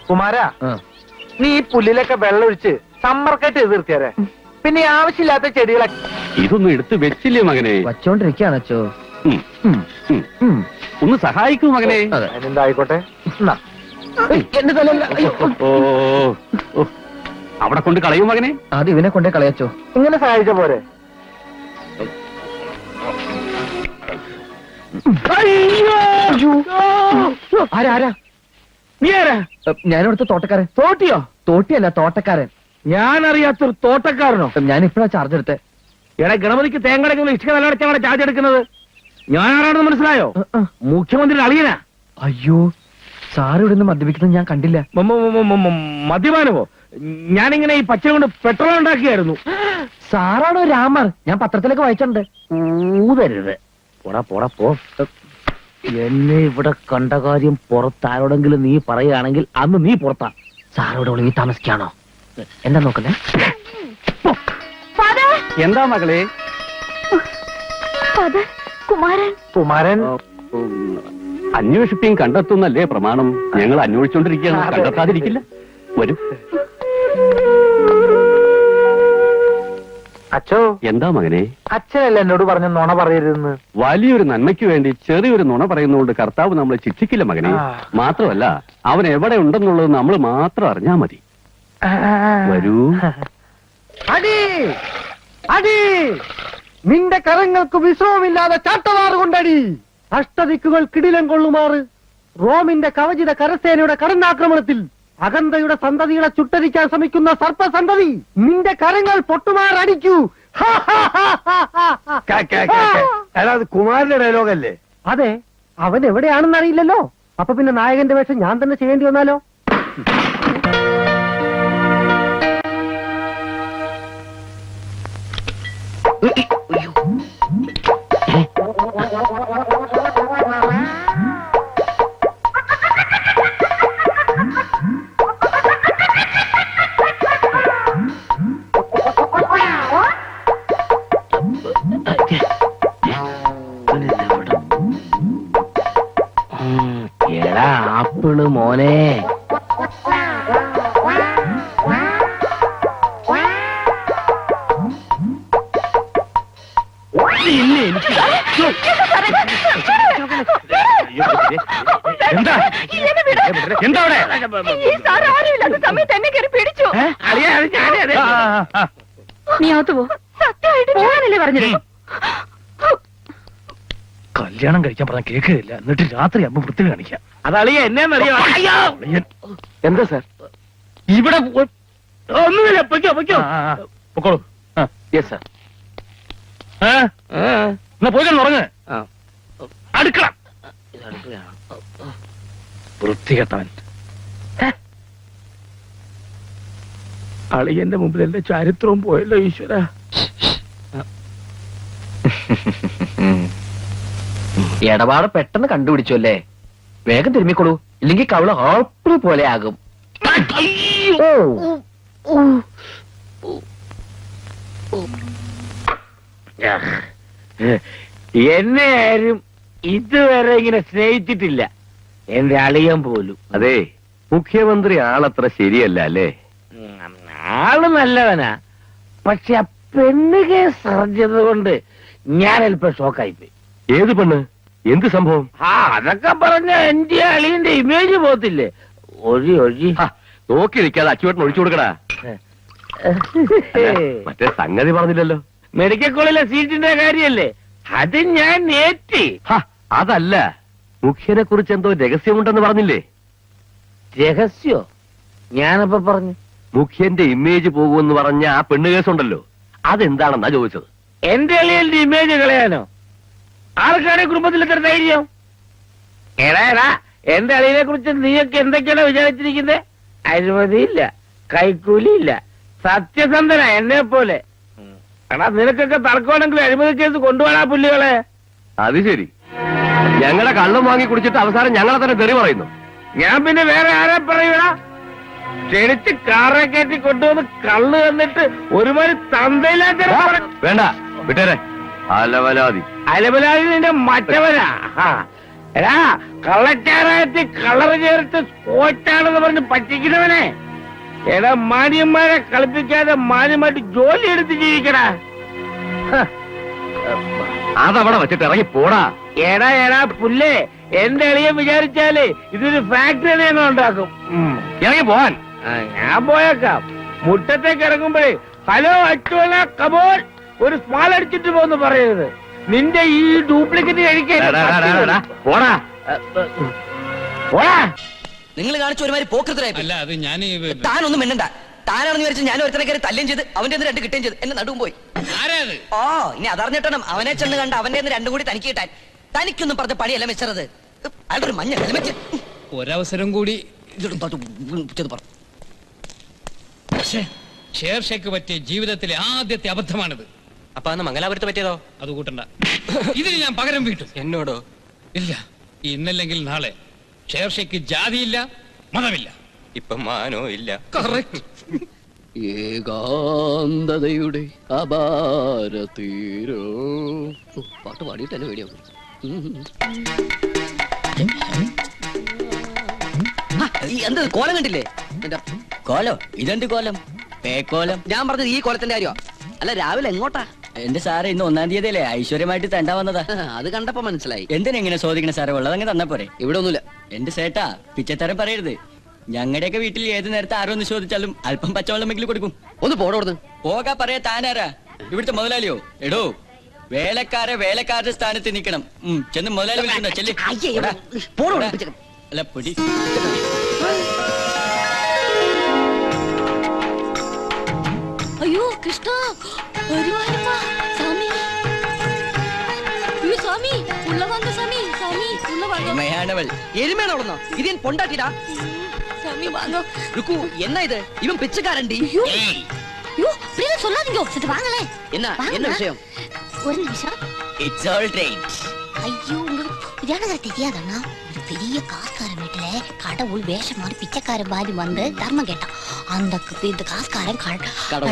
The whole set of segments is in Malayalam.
കുമാരാ, നീ ഈ പുല്ലിലൊക്കെ വെള്ളമൊഴിച്ച് സമ്മർക്കട്ട് ചെയ്ത് നിർത്തിയാരെ. പിന്നെ ഈ ആവശ്യമില്ലാത്ത ചെടികളൊക്കെ ഇതൊന്നും എടുത്ത് വെച്ചില്ലേ മകനെ? വച്ചോണ്ടിരിക്കാണ് അച്ചോ. ഒന്ന് സഹായിക്കൂ മകനെ. അതിനെന്തായിക്കോട്ടെ. എന്റെ തലല്ല. ഓ അവിടെ കൊണ്ട് കളയും മകനെ. അത് ഇവനെ കൊണ്ടേ കളയച്ചോ. ഇങ്ങനെ സഹായിച്ച പോരെ. ആരാ? നീ ആരാ? ഞാനിവിടുത്തെ തോട്ടക്കാരൻ. തോട്ടിയോ? തോട്ടിയല്ല, തോട്ടക്കാരൻ. ഞാൻ അറിയാത്തൊരു തോട്ടക്കാരനോ? ഞാൻ ഇപ്പഴാ ചാർജ് എടുത്തേ. എടാ, ഗണപതിക്ക് തേങ്ങടക്കുന്ന ഇഷ്ട നിലടച്ചാണ് ചാർജ് എടുക്കുന്നത്. ഞാൻ ആരാണെന്ന് മനസ്സിലായോ? മുഖ്യമന്ത്രിയുടെ അളിയനാ. അയ്യോ, സാറ് ഇവിടെ നിന്ന് മദ്യപിക്കുന്നത് ഞാൻ കണ്ടില്ല. മദ്യപാനമോ? ഞാനിങ്ങനെ ഈ പച്ച കൊണ്ട് പെട്രോൾ ഉണ്ടാക്കിയായിരുന്നു. സാറാണോ രാമർ? ഞാൻ പത്രത്തിലൊക്കെ വായിച്ചിട്ടുണ്ട്. ഊതരുത്. പോടാ പോടാ പോ. എന്നെ ഇവിടെ കണ്ട കാര്യം പുറത്താരോടെങ്കിലും നീ പറയുകയാണെങ്കിൽ അന്ന് നീ പുറത്താ. സാറോട് ഒളിവി താമസിക്കാണോ? എന്താ നോക്കുന്നേ? എന്താ മകളെ? കുമാരൻ അന്വേഷിപ്പിയും കണ്ടെത്തുന്നല്ലേ പ്രമാണം. ഞങ്ങൾ അന്വേഷിച്ചോണ്ടിരിക്കുകയാണ്, കണ്ടെത്താതിരിക്കില്ല. വരൂ. അച്ഛോ. എന്താ മകനെ? അച്ഛനല്ല എന്നോട് പറഞ്ഞ നുണ പറയരുതെന്ന്. വലിയൊരു നന്മയ്ക്ക് വേണ്ടി ചെറിയൊരു നുണ പറയുന്നതുകൊണ്ട് കർത്താവ് നമ്മളെ ശിക്ഷിക്കില്ല മകനെ. മാത്രമല്ല, അവൻ എവിടെ ഉണ്ടെന്നുള്ളത് നമ്മൾ മാത്രം അറിഞ്ഞാ മതി. വരൂ. അടി അടി, നിന്റെ കരങ്ങൾക്ക് വിശ്രമമില്ലാതെ ചാട്ടവാറ് കൊണ്ടടി. അഷ്ടദിക്കുകൾ കിടിലം കൊള്ളുമാറ് റോമിന്റെ കവചിത കരസേനയുടെ കടന്നാക്രമണത്തിൽ അകന്തയുടെ സന്തതികളെ ചുട്ടരിക്കാൻ ശ്രമിക്കുന്ന സർപ്പസന്തതി, നിന്റെ കരങ്ങൾ പൊട്ടുമാറടിക്കൂ. കുമാരന്റെ ഡയലോഗല്ലേ? അതെ, അവൻ എവിടെയാണെന്ന് അറിയില്ലല്ലോ. അപ്പൊ പിന്നെ നായകന്റെ വേഷം ഞാൻ തന്നെ ചെയ്യേണ്ടി വന്നാലോ? എടാ ആപ്പിള് മോനെ, എന്താ എന്താ അവിടെ? സമയത്ത് എന്നെ കയറി പിടിച്ചു. നീ അകത്ത് പോ. സത്യമായിട്ട് പറഞ്ഞത്. കല്യാണം കഴിക്കാൻ പറഞ്ഞ കേൾക്കുന്നില്ല. എന്നിട്ട് രാത്രി അമ്മ വൃത്തി കാണിക്കാം. അതളിയ എന്നെന്നറിയാം. എന്താ സാർ ഇവിടെ? ഒന്നുമില്ല, പൊയ്ക്കോ പൊയ്ക്കോ. പൊക്കോളൂ. Yes sir. എന്നാ പോയി ഉറങ്ങ്. അടുക്കള വൃത്തികെട്ടവൻ. അളിയന്റെ മുമ്പിൽ എന്റെ ചരിത്രവും പോയല്ലോ ഈശ്വര. ഇടപാട് പെട്ടെന്ന് കണ്ടുപിടിച്ചു അല്ലേ? വേഗം തിരുമ്മിക്കൊള്ളൂ, ഇല്ലെങ്കിൽ കവള ആപ്പിൾ പോലെ ആകും. എന്നെ ആരും ഇതുവരെ ഇങ്ങനെ സ്നേഹിച്ചിട്ടില്ല, എന്റെ അളിയൻ പോലും. അതെ, മുഖ്യമന്ത്രി ആളത്ര ശരിയല്ല അല്ലേ? ആള് നല്ലവനാ, പക്ഷെ ആ പെണ്ണ് കേസ് അറിഞ്ഞത് കൊണ്ട് ഞാൻ അല്പം ഷോക്കായിപ്പോയി. ഏത് പെണ്ണ്? എന്ത് സംഭവം? അതൊക്കെ പറഞ്ഞ എന്റെ അളിയന്റെ ഇമേജ് പോത്തില്ലേ? ഒഴി നോക്കി നിൽക്കാതെ അച്ചുവേട്ടൻ ഒഴിച്ചു കൊടുക്കടാ. മറ്റേ സംഗതി പറഞ്ഞില്ലല്ലോ. മെഡിക്കൽ കോളേജിലെ സീറ്റിന്റെ കാര്യല്ലേ? അത് ഞാൻ നേറ്റി. അതല്ല, മുഖ്യനെ കുറിച്ച് എന്തോ രഹസ്യമുണ്ടെന്ന് പറഞ്ഞില്ലേ? രഹസ്യോ? ഞാനപ്പോ പറഞ്ഞു. മുഖ്യന്റെ ഇമേജ് പോകുമെന്ന് പറഞ്ഞ ആ പെണ്ണ് കേസുണ്ടല്ലോ, അതെന്താണെന്നാ ചോദിച്ചത്. എന്റെ അളിയന്റെ ഇമേജ് കളയാനോ? ആർക്കാണ് കുടുംബത്തിൽ എത്ര ധൈര്യം? എടാ, എന്റെ അളിയനെ കുറിച്ച് നീയൊക്കെ എന്തൊക്കെയാണ് വിചാരിച്ചിരിക്കുന്നത്? അഴിമതിയില്ല, കൈക്കൂലിയില്ല, സത്യസന്ധന എന്നെ പോലെ. എടാ, നിനക്കൊക്കെ തർക്കമാണെങ്കിൽ അഴിമതി കേസ് കൊണ്ടുപോകാ പുല്ലുകളെ. അത് ശരി, ഞങ്ങളെ കള്ളം വാങ്ങി കുടിച്ചിട്ട് അവസാനം ഞങ്ങളെ തന്നെ തെറി പറയുന്നു. ഞാൻ പിന്നെ വേറെ ആരെ പറയൂടാ? ക്ഷണിച്ച് കാറെ കയറ്റി കൊണ്ടുവന്ന് കള്ള് തന്നിട്ട് ഒരുമാതിരി തന്തയില്ലാത്ത വേണ്ട, വിട്ടേരെ. അലവലാതി നിന്റെ മറ്റവനാ. എടാ കള്ളച്ചാറായിട്ട് കളറ് ചേർത്ത് സ്കോച്ചാണെന്ന് പറഞ്ഞ് പറ്റിക്കുന്നവനെ, എടാ മാന്യന്മാരെ കളിപ്പിക്കാതെ മാന്യമായിട്ട് ജോലി എടുത്ത് ജീവിക്കടാ. അതവിടെ വെച്ചിട്ട് ഇറങ്ങി പോടാ. എടാ പുല്ലേ, എന്റെ എളിയൻ വിചാരിച്ചാലേ ഇതൊരു ഫാക്ടറി തന്നെ ഉണ്ടാക്കും. ഇറങ്ങി പോവാൻ. ഞാൻ പോയേക്കാം. മുറ്റത്തേക്ക് ഇറങ്ങുമ്പോഴേ ഹലോ അച്ചുവല കമോൺ ഒരു സ്മാൾ അടിച്ചിട്ട് പോന്ന് പറയരുത്. നിന്റെ ഈ ഡ്യൂപ്ലിക്കേറ്റ് കഴിക്കാൻ പോടാ. പോടാ. നിങ്ങൾ കാണിച്ച ഒരുമാതിരി പോക്കൃതരായി. അല്ല അത് ഞാൻ താനൊന്നും മിണ്ടണ്ട. താനാണെന്ന് വിചാരിച്ച് ഞാൻ ഒരുത്തനെ കയറി തല്ലുകയും ചെയ്ത് അവന്റെ രണ്ട് കിട്ടുകയും ചെയ്ത് എന്നെ നടുവും പോയി. ആരാത്? ഓ ഇനി അതറിഞ്ഞിട്ടണം അവനെ ചെന്ന് കണ്ട് അവന്റെ രണ്ടും കൂടി തനിക്ക് കിട്ടാൻ. തനിക്കൊന്നും പറഞ്ഞ പണിയല്ല മിച്ചറത്. അയാളുടെ ഒരു മഞ്ഞ ഹെൽമെറ്റ് ഒരവസരം കൂടി ചെന്ന് പറഞ്ഞു. ഷെയർ ഷേക്ക് പറ്റിയ ജീവിതത്തിലെ ആദ്യത്തെ അബദ്ധമാണിത്. അപ്പൊ അന്ന് മംഗലാപുരത്ത് പറ്റിയതോ? അത് കൂട്ടണ്ട. ഇതിന് ഞാൻ പകരം വീട്ടും. എന്നോടോ? ഇല്ല, ഇന്നല്ലെങ്കിൽ നാളെ ഷെയർ ഷേക്ക് ജാതിയില്ല, മതമില്ല. ഇപ്പൊ മാനോ ഇല്ല. കറക്റ്റ്. ഏകാന്തതയുടെ അപാരതീരോ. പാട്ട് പാടിയിട്ട് എന്നെ പേടിയാവും. എന്ത് കോലം കണ്ടില്ലേ? കോലോ? ഇതെന്ത് കോലം? പേക്കോലം. ഞാൻ പറഞ്ഞത് ഈ കോലത്തിന്റെ കാര്യോ? അല്ല രാവിലെ എങ്ങോട്ടാ? എന്റെ സാറേ ഇന്ന് 1-ാം തീയതിയല്ലേ ഐശ്വര്യമായിട്ട് തണ്ടാ വന്നതാ. അത് കണ്ടപ്പോ മനസ്സിലായി. എന്തിനെങ്ങനെ ചോദിക്കണ സാറേ? ഉള്ളതങ്ങ് തന്നാ പോരെ. ഇവിടെ ഒന്നുമില്ല. എന്റെ സേട്ടാ പിച്ചത്തരം പറയരുത്. ഞങ്ങളുടെയൊക്കെ വീട്ടിൽ ഏത് നേരത്തെ ആരോ ഒന്ന് ചോദിച്ചാലും അല്പം പച്ചവെള്ളമെങ്കിലും കൊടുക്കും. ഒന്ന് പോടോടുന്നു. പോകാ പറയാ താനാരാ? ഇവിടുത്തെ മുതലാളിയോ? എടോ വേലക്കാരുടെ സ്ഥാനത്ത് നിൽക്കണം. ചെന്ന് മുതലാളി വിളിക്കണ്ടോ? ചെല്ലി അല്ല പൊടി. ஐயோ கிருஷ்ணா வருவாருப்பா சாமி. ஐயோ சாமி உள்ள வாங்க சாமி. சாமி உள்ள வாங்க. മയാണവൾ. എരുമേണ ഉടന്നോ? ഇത് ഞാൻ പൊണ്ടാട്ടിടാ. சாமி வாங்க. ருக்கு என்ன இது? இவன் பிச்சைக்காரன்டி. ஐயோ ஐயோ அப்படியே சொல்லாதீங்க. சரி வாங்களே. என்ன என்ன விஷயம்? ஒரு நிமிஷம். It's all right. ஐயோ உங்களுக்கு இதானதா தெரியாதண்ணா? ஒரு பெரிய காஸ்காரன் வீட்டுல கடவுள் வேஷம் மாதிரி பிச்சைக்காரன் மாதிரி வந்து தர்மம் கேட்டான். அந்த இந்த காஸ்காரன்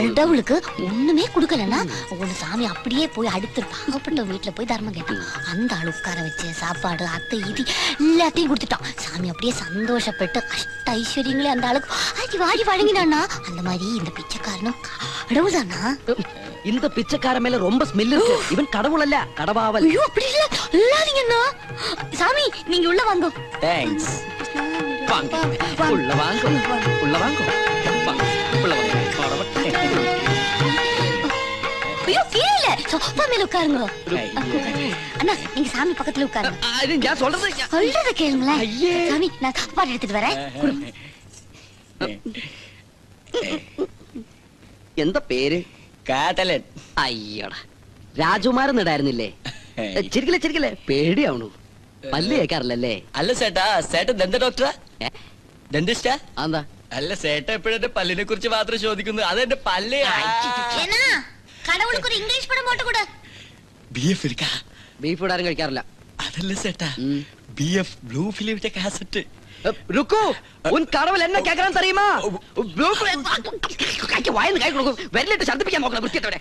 கடவுளுக்கு ஒண்ணுமே கொடுக்கலன்னா ஒண்ணு சாமி அப்படியே போய் அடுத்து பாவப்பட்ட வீட்டுல போய் தர்மம் கேட்டான். அந்த ஆள் உட்கார வச்சு சாப்பாடு அத்தை இது எல்லாத்தையும் கொடுத்துட்டான். சாமி அப்படியே சந்தோஷப்பட்டு அஷ்ட ஐஸ்வர்யங்களே அந்த ஆளுக்கு அடி வாடி வழங்கினான்னா அந்த மாதிரி இந்த பிச்சைக்காரனும் கடவுள் தானா? இந்த பிச்சைக்கார மேல ரொம்ப ஸ்மெல் இருக்கு. இவன் கடவுள் அல்ல, கடவாவல். ஐயோ அப்படி இல்ல இல்லாதீங்கண்ணா. சாமி நீங்க உள்ள வாங்க. താങ്ക്സ്. வாங்க உள்ள வாங்க உள்ள வாங்க உள்ள வாங்க. ஐயோ கீழ சோஃபா மேல உட்காருங்க. அண்ணா நீங்க சாமி பக்கத்துல உட்காருங்க. அது நான் சொல்றது சொல்றத கேளுங்களேன். சாமி நான் சாப்பாடு எடுத்துட்டு வரேன். എന്താ പേര്? കാതലൻ. അയ്യടാ രാജകുമാരൻ ഇടായിരുന്നില്ലേ? ചിരിക്കല്ലേ പേടിയാവണു. പല്ല് കേൾക്കാറില്ലല്ലേ? അല്ല സേട്ടാ, സേട്ടൻ ദന്ത ഡോക്ടറാ? ദന്തിസ്റ്റാ? എന്താ? അല്ല സേട്ട എപ്പോഴും എന്റെ പല്ലിനെ കുറിച്ച് മാത്രം ചോദിക്കുന്നു. അതെന്റെ പല്ല്. ஏன்னா கடவுளுக்கு ஒரு இங்கிலீஷ் படம் போட்டு கொடு. ബിഎഫ് ഇരിക്കാ. ബീഫ് ഇടാരും കഴിക്കാറില്ല. അതല്ല സേട്ടാ, ബിഎഫ് ബ്ലൂ ഫിലിമിന്റെ കാസറ്റ്. ருக்கு உன் கடவுள் என்ன கேக்குறான்னு தெரியுமா? വായന്ന് കൈ കൊടുക്കും. വിരലിട്ട് ശബ്ദിപ്പിക്കാൻ നോക്കണം വൃത്തിയോടെ.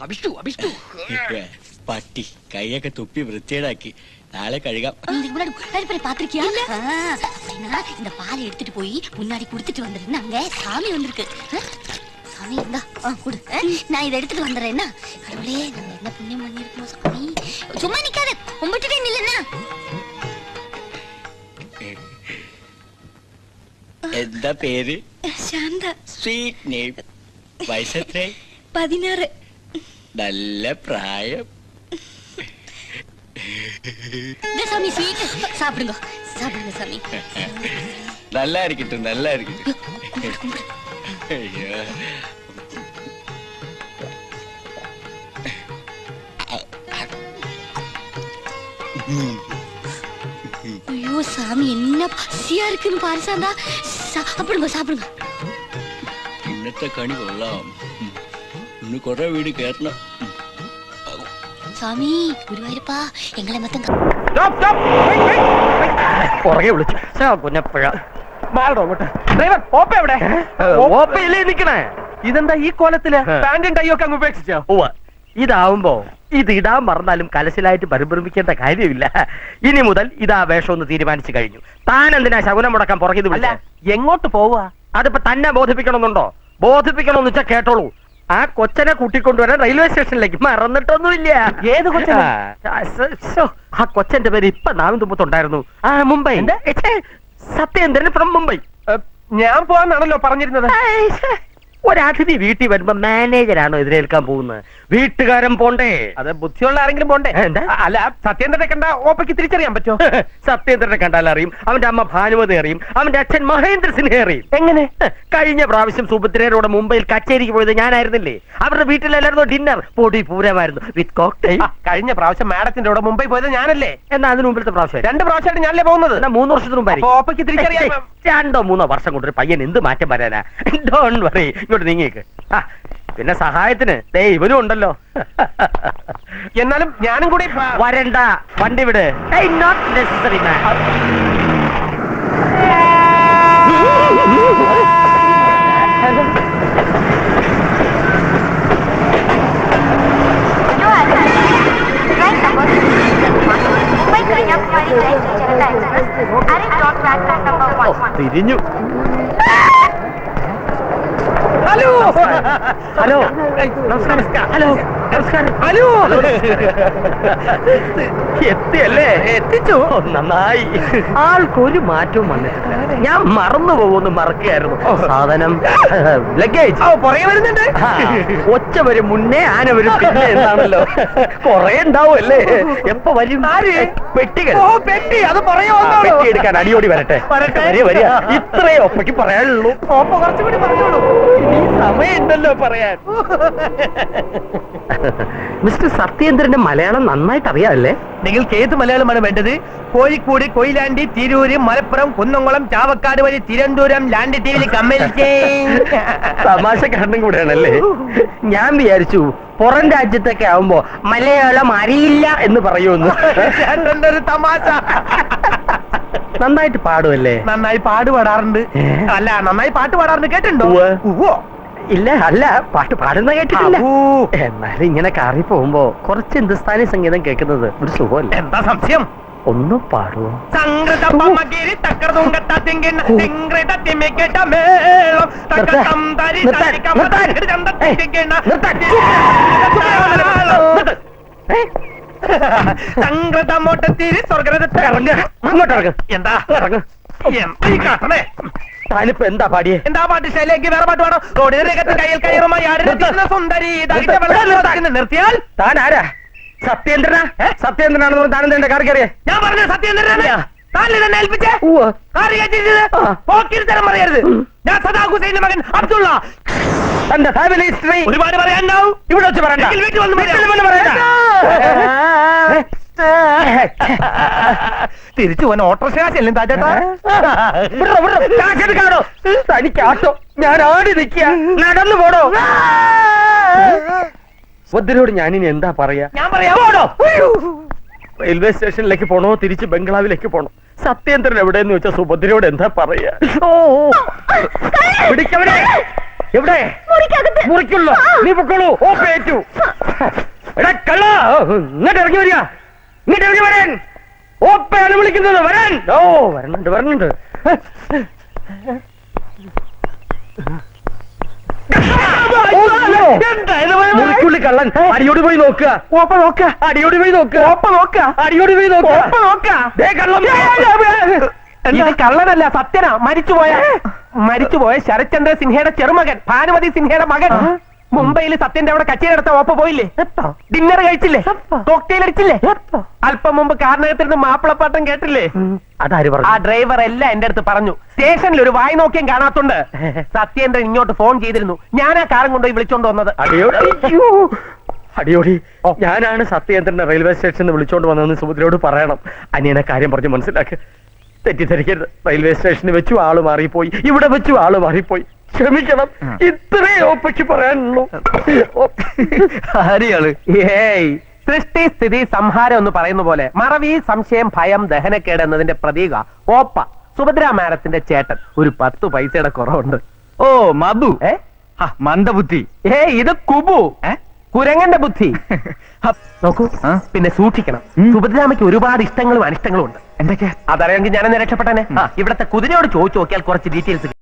അഭിഷ്ടു അഭിഷ്ടു. പട്ടി കൈയൊക്കെ തുപ്പി വൃത്തിയേടാക്കി. നാളെ കഴുകാം. இதுக்கு முன்னாடி பெரிய பாத்திருக்கியா? அப்படின்னா இந்த பால் எடுத்துட்டு போய் முன்னாடி குடுத்துட்டு வந்துருந்தா அங்க சாமி வந்திருக்கு. சாமி இந்தா குடு. நான் இதை எடுத்துட்டு வந்துடுறேன். என்ன கடவுளே நம்ம என்ன புண்ணியம் பண்ணிருக்கோம் சாமி. சும்மா நிக்காத கும்பிட்டுட்டே நில்லுன்னா. എന്താ പേര്? ശാന്ത. Sweet name. വയസ്സെത്രേ? 16. നല്ല പ്രായം. சாமி ஸ்வீட் சாப்பிடுங்க சாப்பிடுங்க சாமி. நல்லா இருக்கட்டும் நல்லா இருக்கட்டும். ஐயோ ஐயோ சாமி என்ன பசியா இருக்குன்னு பாரு சாந்தா. சாப்பிடுங்க சாப்பிடுங்க. ഇന്നത്തെ കണി കൊള്ളാം. ഇന്ന് കുറെ വീട് കേട്ടണം. சாமி ഗുരുവായൂരപ്പാ എങ്ങളെ മൊത്തം പുറകെ വിളിച്ചു പുന്നപ്പുഴ ഡ്രൈവർ ഓപ്പ എവിടെ? ഓപ്പയിലേ നിക്കണേ. ഇതെന്താ ഈ കോലത്തില്? പാന്റും ടൈയൊക്കെ അങ്ങ് ഉപേക്ഷിച്ചോ? ഇതാവുമ്പോ ഇത് ഇടാൻ മറന്നാലും കലശലായിട്ട് പരിഭ്രമിക്കേണ്ട കാര്യമില്ല. ഇനി മുതൽ ഇതാ വേഷം ഒന്ന് തീരുമാനിച്ചു കഴിഞ്ഞു. താൻ എന്തിനാ ശകുനം മുടക്കാൻ പുറകിത് വിളിച്ച? എങ്ങോട്ട് പോവുക? അതിപ്പോ തന്നെ ബോധിപ്പിക്കണമെന്നുണ്ടോ? ബോധിപ്പിക്കണമെന്ന് വെച്ചാൽ കേട്ടോളൂ. ആ കൊച്ചനെ കൂട്ടിക്കൊണ്ടുവരാൻ റെയിൽവേ സ്റ്റേഷനിലേക്ക് മറന്നിട്ടൊന്നുമില്ല. ഏത് കൊച്ചൻ? ആ കൊച്ചന്റെ പേര് ഇപ്പൊ നാവിൻ തുമ്പത്തുണ്ടായിരുന്നു. ആ മുംബൈ സത്യേന്ദ്രൻ ഫ്രം മുംബൈ. ഞാൻ പോവാന്നാണല്ലോ പറഞ്ഞിരുന്നത്. ഒരതിഥി വീട്ടിൽ വരുമ്പോ മാനേജരാണോ എതിരേൽക്കാൻ പോകുന്നത്? വീട്ടുകാരൻ പോണ്ടേ? അത് ബുദ്ധിയുള്ള ആരെങ്കിലും പോണ്ടേ? അല്ല, സത്യേന്ദ്രനെ കണ്ട ഓപ്പയ്ക്ക് തിരിച്ചറിയാൻ പറ്റോ? സത്യേന്ദ്രനെ കണ്ടാൽ അറിയും. അവന്റെ അമ്മ ഭാനുമതി അറിയും. അവന്റെ അച്ഛൻ മഹേന്ദ്ര സിൻഹയെ അറിയും. എങ്ങനെ? കഴിഞ്ഞ പ്രാവശ്യം സുഭദ്രയോടെ മുംബൈയിൽ കച്ചേരിക്ക് പോയത് ഞാനായിരുന്നില്ലേ? അവരുടെ വീട്ടിലല്ലായിരുന്നു ഡിന്നർ. പൊടി പൂരമായിരുന്നു വിത്ത് കോക്ടെയിൽ. കഴിഞ്ഞ പ്രാവശ്യം മാഡത്തിന്റെ കൂടെ മുംബൈ പോയത് ഞാനല്ലേ? എന്നാ അതിന് മുമ്പിലത്തെ പ്രാവശ്യം 2 പ്രാവശ്യമായിട്ട് ഞാനല്ലേ പോകുന്നത്? 3 വർഷത്തിന് മുമ്പായിരിക്കും. ഓപ്പയ്ക്ക് തിരിച്ചറിയാം. 2 3 വർഷം കൊണ്ട് ഒരു പയ്യൻ എന്ത് മാറ്റം വരാനാ? ഡോണ്ട് വറി, ഇങ്ങോട്ട് നീങ്ങിയേക്ക്. പിന്നെ സഹായത്തിന് ദേ ഇവനും ഉണ്ടല്ലോ. എന്നാലും ഞാനും കൂടി വരണ്ട. വണ്ടി വിട്. നോട്ട് നെസസറി മാൻ. തിരിഞ്ഞു. ഹലോ ഹലോ നമസ്കാരം. ഹലോ നമസ്കാരം. ഹലോ എത്തിയല്ലേ? എത്തിച്ചു. നന്നായി. ആൾക്കൊരു മാറ്റവും വന്നിട്ടില്ല. ഞാൻ മറന്നു പോകുന്നു. മറക്കുകയായിരുന്നു. സാധനം ലഗേജ് പുറകെ വരുന്നുണ്ട്. ഒച്ച വരും മുന്നേ ആന വരും പിന്നെ എന്താണല്ലോ. കൊറേ ഉണ്ടാവുമല്ലേ? എപ്പോ വരും? പെട്ടികൾ. പെട്ടി അത് പറയോ? പെട്ടി എടുക്കാൻ അടിയോടി വരട്ടെ. വരിക വരിക. ഇത്രയും ഒപ്പയ്ക്ക് പറയാനുള്ളൂ. ഒപ്പ കുറച്ചുകൂടി പറഞ്ഞോളൂ. ഇനി സമയമുണ്ടല്ലോ പറയാൻ. മിസ്റ്റർ സത്യേന്ദ്രന്റെ മലയാളം നന്നായിട്ട് അറിയാമല്ലേ? നിങ്ങൾക്ക് ഏത് മലയാളമാണ് വേണ്ടത്? കോഴിക്കോട്, കൊയിലാണ്ടി, തിരൂര്, മലപ്പുറം, കുന്നംകുളം, ചാവക്കാട് വഴി തിരുവനന്തപുരം, ലാൻഡ് ടി വിയിൽ കമ്മൽ. തമാശ കാരണം കൂടെയാണല്ലേ? ഞാൻ വിചാരിച്ചു പുറം രാജ്യത്തൊക്കെ ആവുമ്പോ മലയാളം അറിയില്ല എന്ന് പറയുമെന്ന്. ഒരു തമാശ. നന്നായിട്ട് പാടുമല്ലേ? നന്നായി പാട് പാടാറുണ്ട്. അല്ല, നന്നായി പാട്ട് പാടാറുണ്ട്. കേട്ടിട്ടുണ്ടോ? ഇല്ല, അല്ല, പാട്ട് പാടുന്ന കേട്ടിട്ടില്ല. എന്നാലും ഇങ്ങനെ കാറി പോകുമ്പോ കുറച്ച് ഹിന്ദുസ്ഥാനി സംഗീതം കേൾക്കുന്നത് ഒരു സുഖമല്ല. എന്താ സംശയം? ഒന്ന് പാടുവോ? താനിപ്പോ എന്താ പാടിയേ? എന്താ പാട്ട്? ശൈലേക്ക് വേറെ പാട്ട് പാടോ? കയ്യിൽ കയറുമായി സുന്ദരി നിർത്തിയാൽ താൻ ആരാ? സത്യേന്ദ്രനാ? സത്യേന്ദ്രനാണെന്ന് പറഞ്ഞ് താനെന്താ കാർ കയറിയേ? ഞാൻ പറഞ്ഞ സത്യേന്ദ്രനാ. താനെ ഏൽപ്പിച്ചേ പറയരുത്. ഞാൻ സദാം ഹുസൈന്റെ മകൻ അബ്ദുള്ള. തന്റെ ഫാമിലി ഹിസ്റ്ററി ഒരുപാട് പറയാനുണ്ടാവും. ഇവിടെ വെച്ച് പറയണ്ട. വീട്ടിൽ വന്ന് പറയണ്ട. തിരിച്ചു പോകാൻ ഓട്ടോറിക്ഷ കാശല്ലേ താച്ചേട്ടാ? തനിക്ക് ആട്ടോ. ഞാൻ ആടി നിൽക്കുക. നടന്നു പോടോ. സുഭദ്രയോട് ഞാനിനി എന്താ പറയാ? ഞാൻ പറയാ പോടോ. റെയിൽവേ സ്റ്റേഷനിലേക്ക് പോണോ തിരിച്ച് ബംഗ്ലാവിലേക്ക് പോണോ? സത്യേന്ദ്രൻ എവിടെയെന്ന് വെച്ചാ സുഭദ്രയോട് എന്താ പറയാ? പിടിക്കവിടെ. എവിടെ? മുറിക്കുള്ളൂ. നീ പൊക്കോളൂ. ഓ പേറ്റു. എടാ കള്ള, ഇങ്ങോട്ട് ഇറങ്ങി വരിക. ഇങ്ങോട്ട് ഇറങ്ങി വരാൻ. ഓപ്പയാണ് വിളിക്കുന്നത്. വരാൻ. ഓ വരണുണ്ട് വരണുണ്ട്. മുറിക്കുള്ളി കള്ളൻ. അടിയോടി പോയി നോക്കുക. ഓപ്പ നോക്ക. അടിയോടി പോയി നോക്കുക. ഓപ്പ നോക്ക. അടിയോടി പോയി നോക്കുക. ഓപ്പ നോക്ക. ഇത് കള്ളനല്ല, സത്യനാ. മരിച്ചുപോയ ശരത്ചന്ദ്ര സിൻഹയുടെ ചെറുമകൻ, ഭാനുമതി സിൻഹയുടെ മകൻ. മുംബൈയിൽ സത്യന്റെ അവിടെ കച്ചേരി നടത്ത ഓപ്പ പോയില്ലേ? ഡിന്നർ കഴിച്ചില്ലേ? കോക്ടെയിൽ അടിച്ചില്ലേ? അല്പം മുമ്പ് കാറിനകത്തിരുന്ന് മാപ്പിളപ്പാട്ടം കേട്ടില്ലേ? അതാര് പറഞ്ഞു? ആ ഡ്രൈവർ എല്ലാം എന്റെ അടുത്ത് പറഞ്ഞു. സ്റ്റേഷനിൽ ഒരു വായി നോക്കിയും കാണാത്തുണ്ട്. സത്യേന്ദ്രൻ ഇങ്ങോട്ട് ഫോൺ ചെയ്തിരുന്നു. ഞാൻ ആ കാറും കൊണ്ടുപോയി വിളിച്ചോണ്ട് വന്നത്. അടിയോടി, ഞാനാണ് സത്യേന്ദ്രനെ റെയിൽവേ സ്റ്റേഷനിൽ വിളിച്ചോണ്ട് വന്നതെന്ന് സുഭദ്രയോട് പറയണം. അനിയനെ കാര്യം പറഞ്ഞ് മനസ്സിലാക്ക്. തെറ്റിദ്ധരിക്കരുത്. റെയിൽവേ സ്റ്റേഷനിൽ വെച്ചു ആള് മാറിപ്പോയി, ഇവിടെ വെച്ചു ആള് മാറിപ്പോയി. ക്ഷമിക്കണം. ഇത്രേ ഓപ്പയ്ക്ക് പറയാനുള്ളൂ. ആരെയാള്? ഏയ്, സൃഷ്ടി സ്ഥിതി സംഹാരം എന്ന് പറയുന്ന പോലെ മറവി, സംശയം, ഭയം, ദഹനക്കേട് എന്നതിന്റെ പ്രതീക ഓപ്പ. സുഭദ്ര മാഡത്തിന്റെ ചേട്ടൻ. ഒരു 10 പൈസയുടെ കുറവുണ്ട്. ഓ മധു. മന്ദബുദ്ധി. ഇത് കുബു. കുരങ്ങന്റെ ബുദ്ധി നോക്കൂ പിന്നെ സൂക്ഷിക്കണം. സുഭദ്രാമയ്ക്ക് ഒരുപാട് ഇഷ്ടങ്ങളും അനിഷ്ടങ്ങളും ഉണ്ട്. എന്തൊക്കെയാ അതറിയാമെങ്കിൽ ഞാനെന്നെ രക്ഷപ്പെട്ടനെ. ഇവിടത്തെ കുതിരയോട് ചോദിച്ചു നോക്കിയാൽ കുറച്ച് ഡീറ്റെയിൽസ്